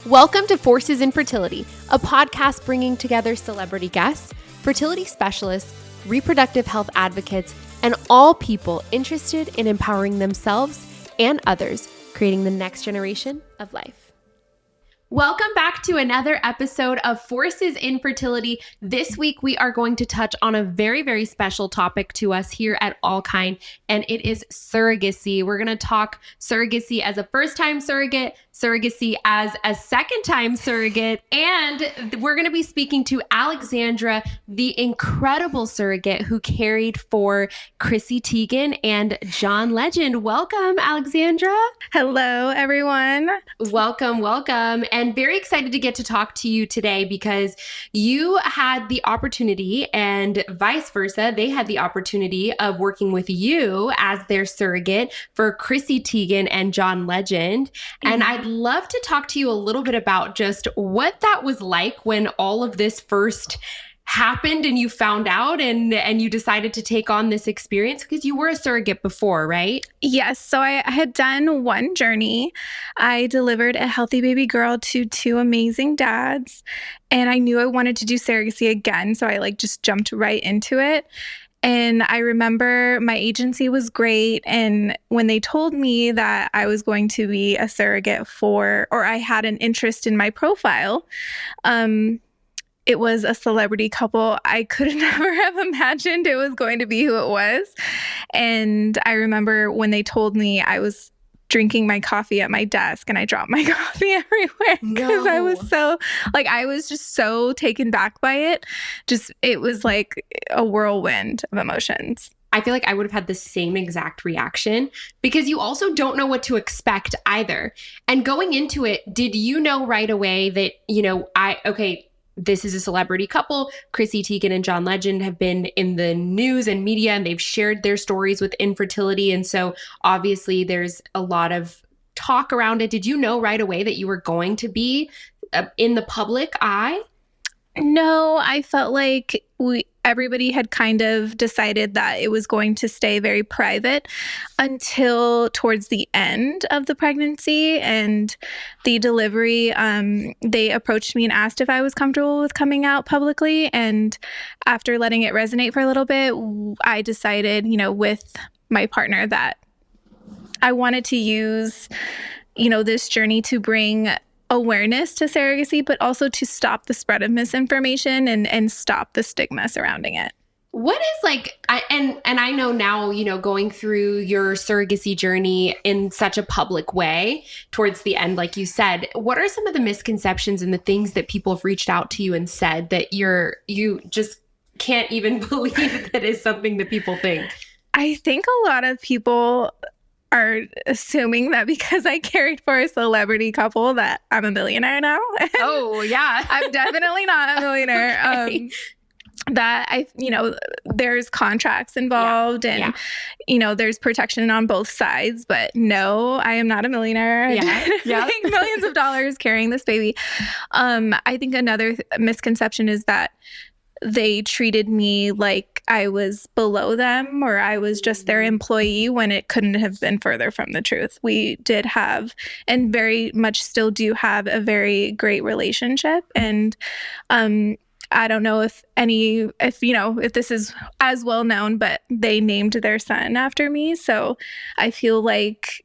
Welcome to Forces in Fertility, a podcast bringing together celebrity guests, fertility specialists, reproductive health advocates, and all people interested in empowering themselves and others, creating the next generation of life. Welcome back to another episode of Forces in Fertility. This week, we are going to touch on a very, very special topic to us here at All Kind, and it is surrogacy. We're going to talk surrogacy as a first-time surrogate, surrogacy as a second-time surrogate, and we're going to be speaking to Alexandra, the incredible surrogate who cared for Chrissy Teigen and John Legend. Welcome, Alexandra. Hello, everyone. Welcome, welcome. And very excited to get to talk to you today because you had the opportunity, and vice versa, they had the opportunity of working with you as their surrogate for Chrissy Teigen and John Legend. And I'd love to talk to you a little bit about just what that was like when all of this first happened and you found out and you decided to take on this experience, because you were a surrogate before, right? Yes. So I had done one journey. I delivered a healthy baby girl to two amazing dads, and I knew I wanted to do surrogacy again. So I just jumped right into it. And I remember my agency was great. And when they told me that I was going to be a surrogate or I had an interest in my profile, it was a celebrity couple. I could never have imagined it was going to be who it was. And I remember when they told me, I was drinking my coffee at my desk and I dropped my coffee everywhere because I was just so taken back by it. It was like a whirlwind of emotions. I feel like I would have had the same exact reaction because you also don't know what to expect either. And going into it, did you know right away that, this is a celebrity couple? Chrissy Teigen and John Legend have been in the news and media, and they've shared their stories with infertility. And so obviously there's a lot of talk around it. Did you know right away that you were going to be in the public eye? No, I felt like everybody had kind of decided that it was going to stay very private until towards the end of the pregnancy and the delivery. They approached me and asked if I was comfortable with coming out publicly. And after letting it resonate for a little bit, I decided, with my partner that I wanted to use, this journey to bring awareness to surrogacy, but also to stop the spread of misinformation and stop the stigma surrounding it. What is I know now, going through your surrogacy journey in such a public way towards the end, like you said, what are some of the misconceptions and the things that people have reached out to you and said that you just can't even believe that is something that people think? I think a lot of people are assuming that because I carried for a celebrity couple that I'm a millionaire now. Oh, yeah. I'm definitely not a millionaire. Okay. That there's contracts involved and, there's protection on both sides. But no, I am not a millionaire. Yeah. Make millions of dollars carrying this baby. I think another misconception is that they treated me like I was below them or I was just their employee, when it couldn't have been further from the truth. We did have, and very much still do have, a very great relationship. And I don't know if this is as well known, but they named their son after me. So I feel like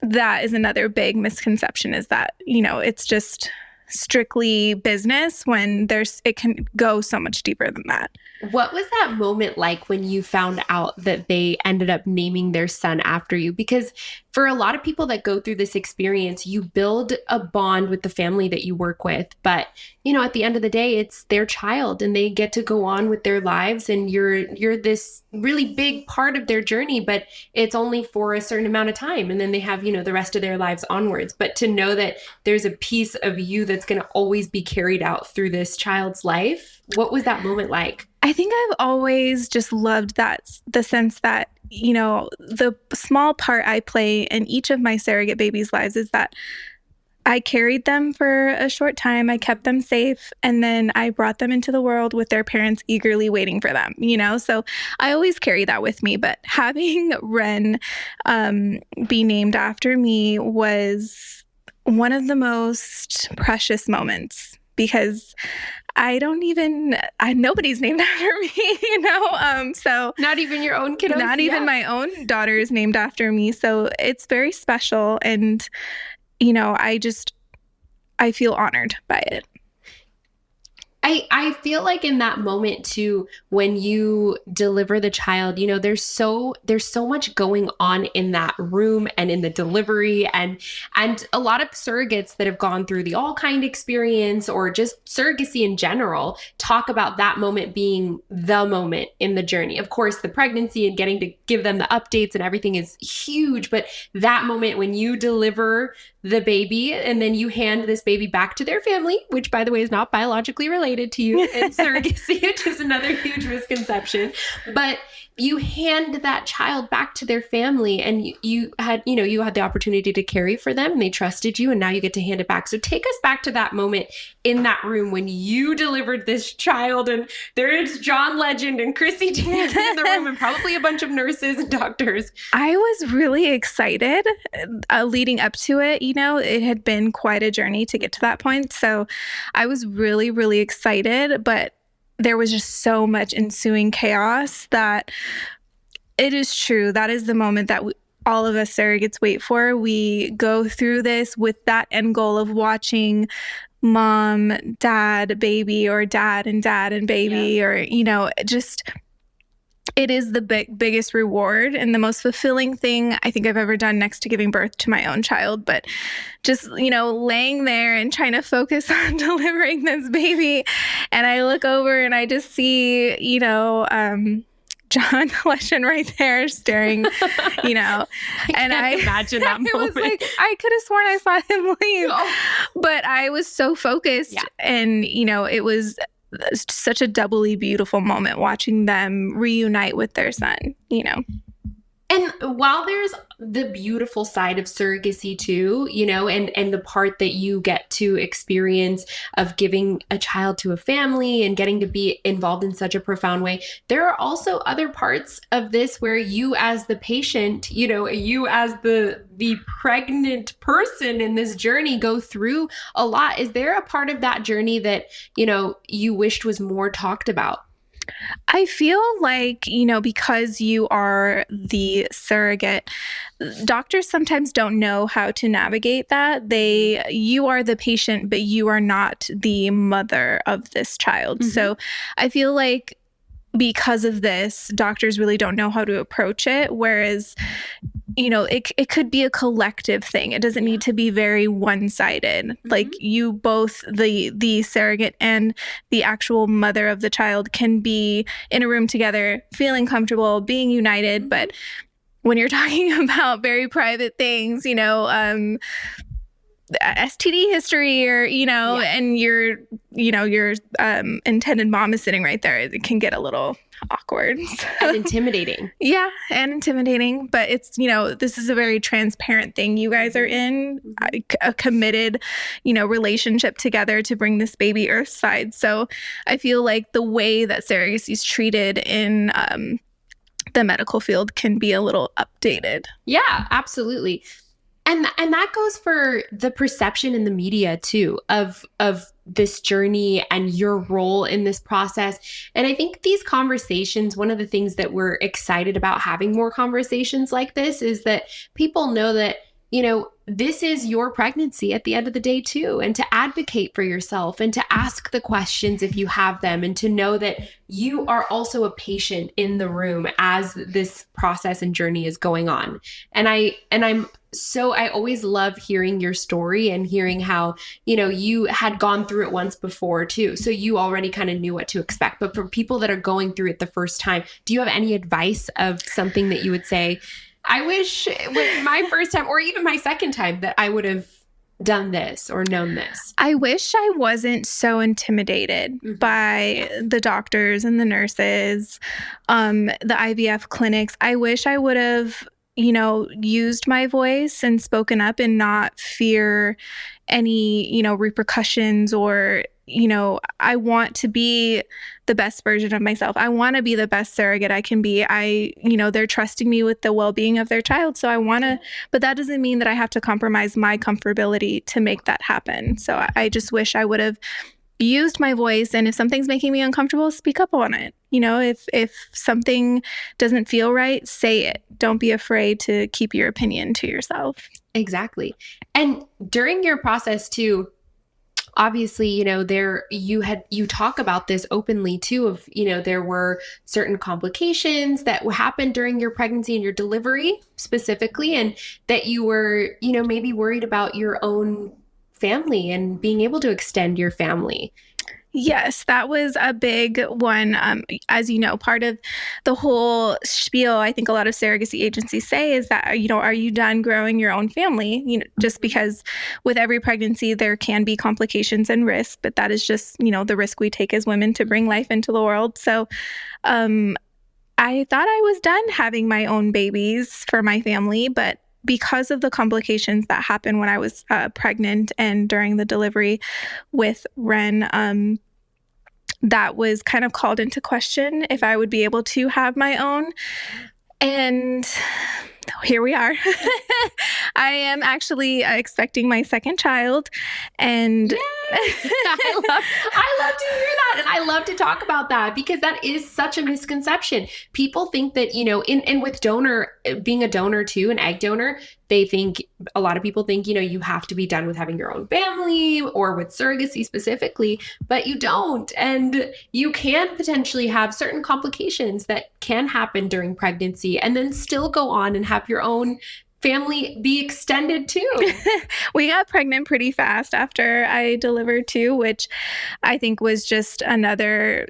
that is another big misconception, is that, it's just strictly business when it can go so much deeper than that. What was that moment like when you found out that they ended up naming their son after you? Because for a lot of people that go through this experience, you build a bond with the family that you work with. But, at the end of the day, it's their child and they get to go on with their lives. And you're this really big part of their journey, but it's only for a certain amount of time. And then they have, the rest of their lives onwards. But to know that there's a piece of you that's going to always be carried out through this child's life, what was that moment like? I think I've always just loved the sense that, the small part I play in each of my surrogate babies' lives is that I carried them for a short time. I kept them safe. And then I brought them into the world with their parents eagerly waiting for them, So I always carry that with me. But having Wren be named after me was one of the most precious moments, because nobody's named after me, so not even your own kiddos? Not even my own daughter is named after me. So it's very special. And, I feel honored by it. I feel like in that moment too, when you deliver the child, there's so much going on in that room and in the delivery, and a lot of surrogates that have gone through the All Kind experience or just surrogacy in general talk about that moment being the moment in the journey. Of course, the pregnancy and getting to give them the updates and everything is huge, but that moment when you deliver the baby and then you hand this baby back to their family, which by the way is not biologically related to you in surrogacy, which is another huge misconception, but you hand that child back to their family, and you had the opportunity to carry for them, and they trusted you, and now you get to hand it back. So take us back to that moment in that room when you delivered this child, and there is John Legend and Chrissy Teigen in the room, and probably a bunch of nurses and doctors. I was really excited leading up to it. It had been quite a journey to get to that point. So I was really, really excited, but there was just so much ensuing chaos that it is true. That is the moment that all of us surrogates wait for. We go through this with that end goal of watching mom, dad, baby, or dad and baby, or, it is the biggest reward and the most fulfilling thing I think I've ever done, next to giving birth to my own child. But just, laying there and trying to focus on delivering this baby. And I look over and I just see, John Legend right there staring, I can't imagine that moment. It was like, I could have sworn I saw him leave, but I was so focused, and, it was such a doubly beautiful moment watching them reunite with their son, And while there's the beautiful side of surrogacy too, and the part that you get to experience of giving a child to a family and getting to be involved in such a profound way, there are also other parts of this where you as the patient, you as the pregnant person in this journey go through a lot. Is there a part of that journey that, you wished was more talked about? I feel like, because you are the surrogate, doctors sometimes don't know how to navigate that. You are the patient, but you are not the mother of this child. Mm-hmm. So I feel like because of this, doctors really don't know how to approach it. Whereas, it could be a collective thing. It doesn't need to be very one-sided. Mm-hmm. Like you both, the surrogate and the actual mother of the child, can be in a room together, feeling comfortable, being united. Mm-hmm. But when you're talking about very private things, STD history, or and your intended mom is sitting right there, it can get a little awkward and intimidating. Yeah, and intimidating, but it's this is a very transparent thing. You guys are in a committed relationship together to bring this baby earthside. So I feel like the way that surrogacy is treated in the medical field can be a little updated. Yeah, absolutely. And that goes for the perception in the media too of this journey and your role in this process. And I think these conversations, one of the things that we're excited about having more conversations like this is that people know that, this is your pregnancy at the end of the day too, and to advocate for yourself and to ask the questions if you have them, and to know that you are also a patient in the room as this process and journey is going on. And I always love hearing your story and hearing how, you had gone through it once before too. So you already kind of knew what to expect. But for people that are going through it the first time, do you have any advice of something that you would say, I wish with my first time or even my second time that I would have done this or known this? I wish I wasn't so intimidated by the doctors and the nurses, the IVF clinics. I wish I would have, used my voice and spoken up and not fear any, repercussions or I want to be the best version of myself. I want to be the best surrogate I can be. They're trusting me with the well-being of their child. So I want to, but that doesn't mean that I have to compromise my comfortability to make that happen. So I just wish I would have used my voice. And if something's making me uncomfortable, speak up on it. If something doesn't feel right, say it. Don't be afraid to keep your opinion to yourself. Exactly. And during your process too, obviously, you talk about this openly too of, there were certain complications that happened during your pregnancy and your delivery specifically, and that you were, maybe worried about your own family and being able to extend your family. Yes, that was a big one. As you know, part of the whole spiel, I think a lot of surrogacy agencies say is that, are you done growing your own family? Just because with every pregnancy, there can be complications and risk, but that is just, the risk we take as women to bring life into the world. So I thought I was done having my own babies for my family, but because of the complications that happened when I was pregnant and during the delivery with Wren, that was kind of called into question if I would be able to have my own. And here we are. I am actually expecting my second child. And I love to hear that. And I love to talk about that because that is such a misconception. People think that, and with being a donor too, an egg donor, a lot of people think, you have to be done with having your own family or with surrogacy specifically, but you don't. And you can potentially have certain complications that can happen during pregnancy and then still go on and have your own family be extended too. We got pregnant pretty fast after I delivered too, which I think was just another,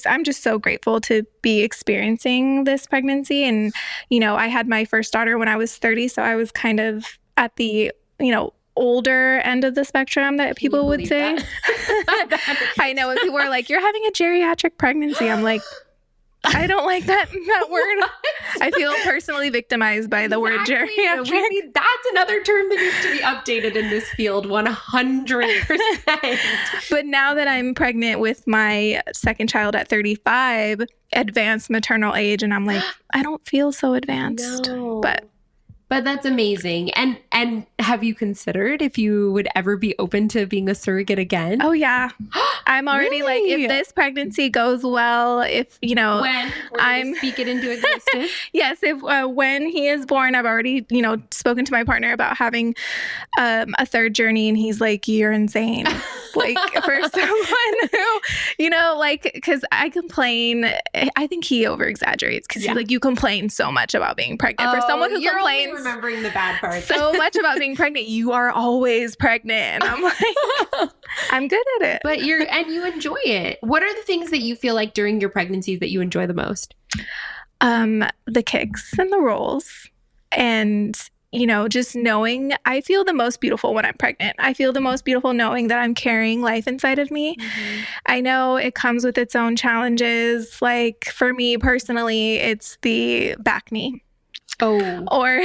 I'm just so grateful to be experiencing this pregnancy. And, I had my first daughter when I was 30. So I was kind of at the, older end of the spectrum that people would say. I know when people are like, you're having a geriatric pregnancy. I'm like, I don't like that word. I feel personally victimized by the word geriatric. That's another term that needs to be updated in this field, 100%. But now that I'm pregnant with my second child at 35, advanced maternal age, and I'm like, I don't feel so advanced. No. But that's amazing. And have you considered if you would ever be open to being a surrogate again? Oh, yeah. I'm already like, if this pregnancy goes well, if, when I'm speak it into existence. Yes. If when he is born, I've already, spoken to my partner about having a third journey. And he's like, you're insane. Like for someone who, because I complain, I think he over exaggerates because you complain so much about being pregnant. For someone who complains remembering the bad parts so much about being pregnant, you are always pregnant. And I'm like, I'm good at it. But you enjoy it. What are the things that you feel like during your pregnancy that you enjoy the most? The kicks and the rolls, and just knowing I feel the most beautiful when I'm pregnant. I feel the most beautiful knowing that I'm carrying life inside of me. Mm-hmm. I know it comes with its own challenges. Like for me personally, it's the back knee. Oh. Or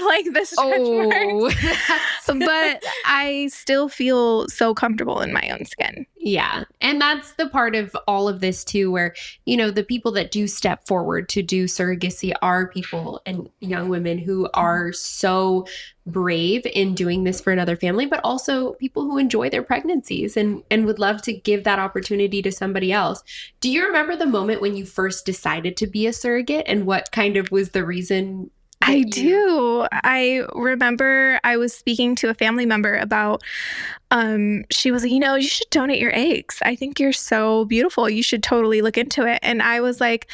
like the stretch marks. But I still feel so comfortable in my own skin. Yeah. And that's the part of all of this too, where, the people that do step forward to do surrogacy are people and young women who are so brave in doing this for another family, but also people who enjoy their pregnancies and would love to give that opportunity to somebody else. Do you remember the moment when you first decided to be a surrogate and what kind of was the reason? I do. I remember I was speaking to a family member about, she was like, you should donate your eggs. I think you're so beautiful. You should totally look into it. And I was like,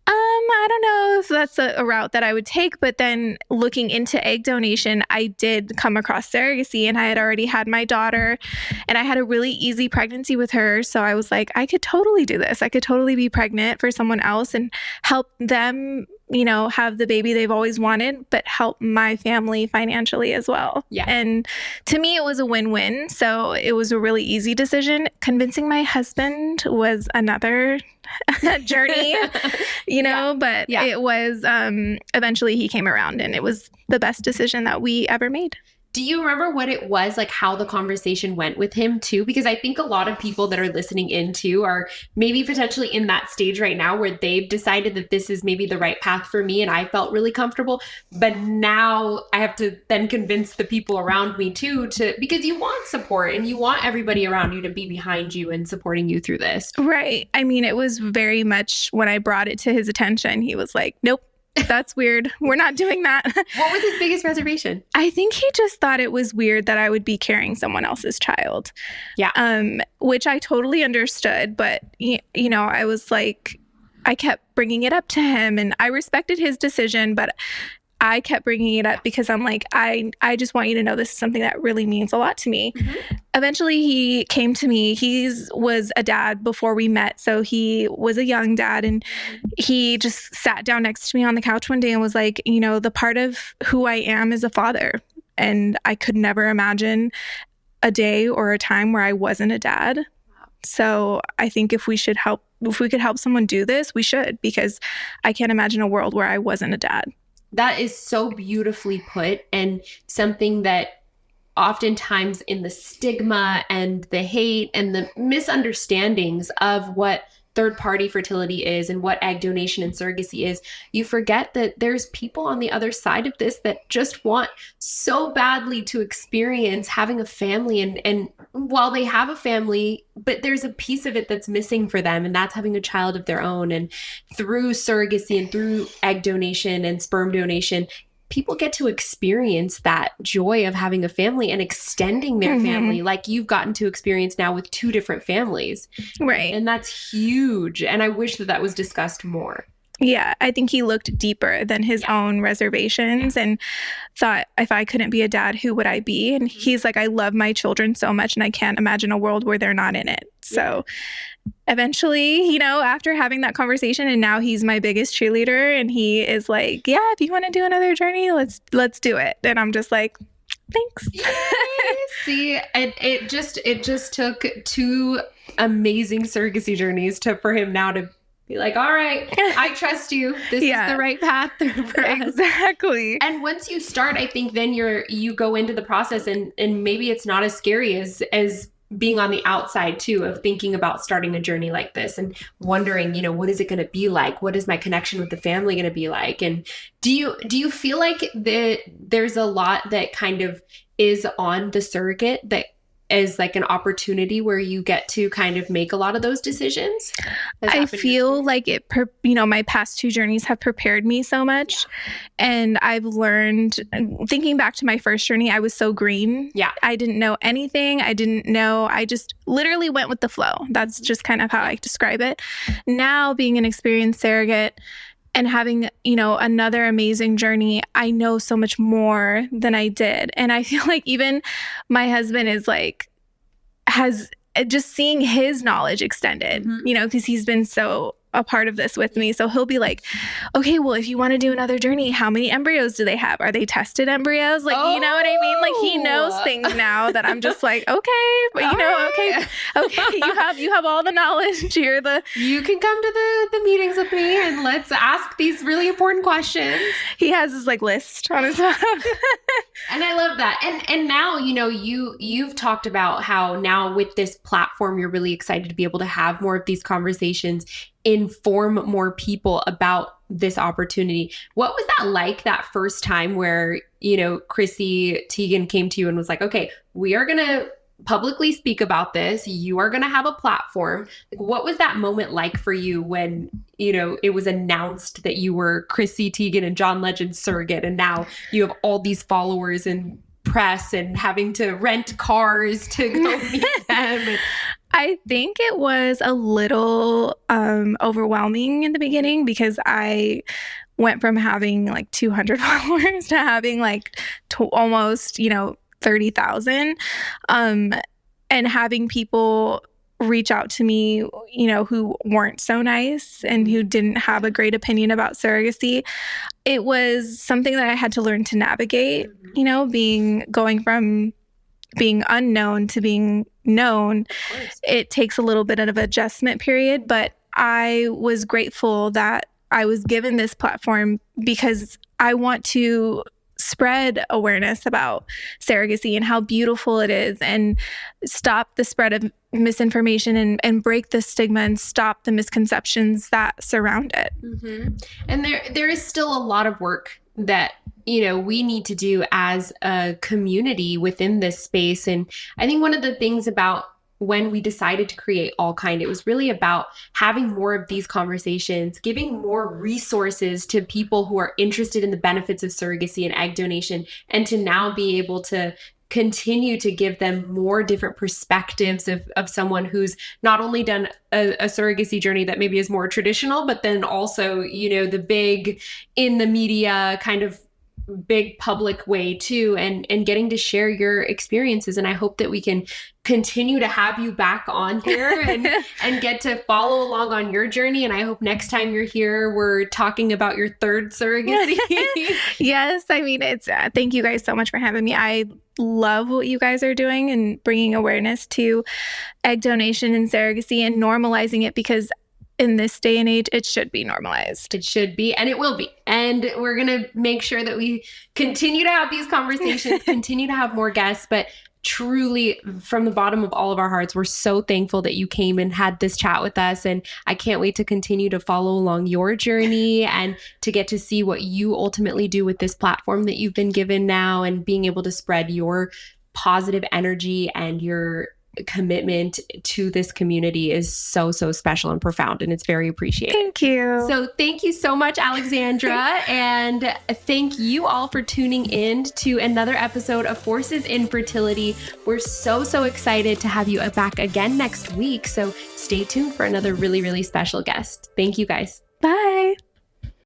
I don't know if that's a route that I would take. But then looking into egg donation, I did come across surrogacy, and I had already had my daughter and I had a really easy pregnancy with her. So I was like, I could totally do this. I could totally be pregnant for someone else and help them, have the baby they've always wanted, but help my family financially as well. Yeah. And to me, it was a win-win. So it was a really easy decision. Convincing my husband was another journey, but it was, eventually he came around and it was the best decision that we ever made. Do you remember what it was, like how the conversation went with him too? Because I think a lot of people that are listening into are maybe potentially in that stage right now where they've decided that this is maybe the right path for me and I felt really comfortable. But now I have to then convince the people around me too, because you want support and you want everybody around you to be behind you and supporting you through this. Right. I mean, it was very much when I brought it to his attention, he was like, nope. That's weird. We're not doing that. What was his biggest reservation? I think he just thought it was weird that I would be carrying someone else's child. Yeah. Which I totally understood. But, you know, I was like, I kept bringing it up to him and I respected his decision, but I kept bringing it up because I'm like, I just want you to know this is something that really means a lot to me. Mm-hmm. Eventually, he came to me. He was a dad before we met. So he was a young dad. And he just sat down next to me on the couch one day and was like, you know, the part of who I am is a father. And I could never imagine a day or a time where I wasn't a dad. So I think if we could help someone do this, we should, because I can't imagine a world where I wasn't a dad. That is so beautifully put, and something that oftentimes in the stigma and the hate and the misunderstandings of what third-party fertility is and what egg donation and surrogacy is, you forget that there's people on the other side of this that just want so badly to experience having a family. And while they have a family, but there's a piece of it that's missing for them, and that's having a child of their own. And through surrogacy and through egg donation and sperm donation, people get to experience that joy of having a family and extending their family, like you've gotten to experience now with 2 different families. Right. And that's huge. And I wish that was discussed more. Yeah, I think he looked deeper than his own reservations and thought, if I couldn't be a dad, who would I be? And he's like, I love my children so much and I can't imagine a world where they're not in it. So eventually, you know, after having that conversation, and now he's my biggest cheerleader, and he is like, yeah, if you want to do another journey, let's do it. And I'm just like, thanks. See, it just took 2 amazing surrogacy journeys for him now to be like, all right, I trust you. This is the right path for us. Exactly. And once you start, I think then you go into the process and maybe it's not as scary as being on the outside too, of thinking about starting a journey like this and wondering, you know, what is it going to be like? What is my connection with the family going to be like? And do you feel like there's a lot that kind of is on the surrogate that is like an opportunity where you get to kind of make a lot of those decisions? I feel like my past 2 journeys have prepared me so much. And I've learned, thinking back to my first journey, I was so green. Yeah. I didn't know anything. I just literally went with the flow. That's just kind of how I describe it. Now, being an experienced surrogate and having, you know, another amazing journey, I know so much more than I did. And I feel like even my husband is like, has just seeing his knowledge extended, you know, because he's been so a part of this with me. So he'll be like, okay, well, if you want to do another journey, how many embryos do they have? Are they tested embryos? Like, you know what I mean? Like, he knows things now that I'm just like, okay, but you know, okay, you have all the knowledge. You can come to the meetings with me and let's ask these really important questions. He has his like list on his phone. And I love that. And now, you know, you've talked about how now with this platform, you're really excited to be able to have more of these conversations, inform more people about this opportunity. What was that like that first time where, you know, Chrissy Teigen came to you and was like, okay, we are going to publicly speak about this. You are going to have a platform. What was that moment like for you when, you know, it was announced that you were Chrissy Teigen and John Legend's surrogate, and now you have all these followers and press and having to rent cars to go meet them? I think it was a little overwhelming in the beginning because I went from having like 200 followers to having like almost, you know, 30,000, and having people reach out to me, you know, who weren't so nice and who didn't have a great opinion about surrogacy. It was something that I had to learn to navigate, you know, going from being unknown to being known. It takes a little bit of an adjustment period, but I was grateful that I was given this platform because I want to spread awareness about surrogacy and how beautiful it is, and stop the spread of misinformation and break the stigma and stop the misconceptions that surround it. Mm-hmm. And there is still a lot of work that, we need to do as a community within this space. And I think one of the things about when we decided to create All Kind, it was really about having more of these conversations, giving more resources to people who are interested in the benefits of surrogacy and egg donation, and to now be able to continue to give them more different perspectives of someone who's not only done a surrogacy journey that maybe is more traditional, but then also, the big in the media kind of big public way too, and getting to share your experiences. And I hope that we can continue to have you back on here and get to follow along on your journey. And I hope next time you're here, we're talking about your third surrogacy. Yes. I mean, thank you guys so much for having me. I love what you guys are doing and bringing awareness to egg donation and surrogacy and normalizing it, because in this day and age, it should be normalized. It should be, and it will be. And we're going to make sure that we continue to have these conversations, continue to have more guests, but truly from the bottom of all of our hearts, we're so thankful that you came and had this chat with us. And I can't wait to continue to follow along your journey and to get to see what you ultimately do with this platform that you've been given now, and being able to spread your positive energy and your commitment to this community is so special and profound, and it's very appreciated. Thank you. So thank you so much, Alexandra. And thank you all for tuning in to another episode of Forces in Fertility. We're so excited to have you back again next week. So stay tuned for another really special guest. Thank you guys. Bye.